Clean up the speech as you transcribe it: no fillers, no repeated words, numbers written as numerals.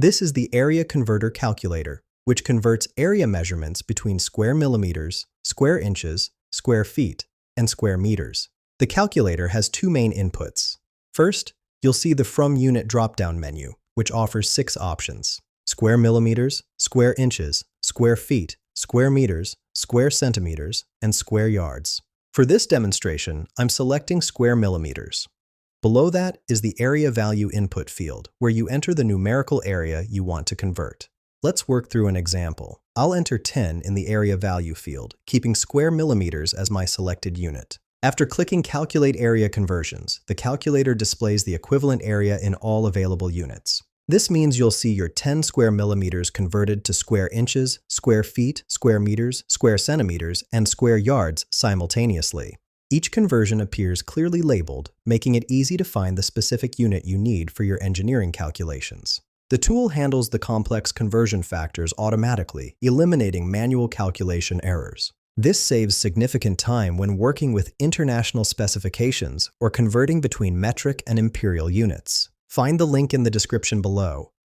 This is the area converter calculator, which converts area measurements between square millimeters, square inches, square feet, and square meters. The calculator has two main inputs. First, you'll see the From Unit drop-down menu, which offers 6 options: square millimeters, square inches, square feet, square meters, square centimeters, and square yards. For this demonstration, I'm selecting square millimeters. Below that is the area value input field, where you enter the numerical area you want to convert. Let's work through an example. I'll enter 10 in the area value field, keeping square millimeters as my selected unit. After clicking Calculate Area Conversions, the calculator displays the equivalent area in all available units. This means you'll see your 10 square millimeters converted to square inches, square feet, square meters, square centimeters, and square yards simultaneously. Each conversion appears clearly labeled, making it easy to find the specific unit you need for your engineering calculations. The tool handles the complex conversion factors automatically, eliminating manual calculation errors. This saves significant time when working with international specifications or converting between metric and imperial units. Find the link in the description below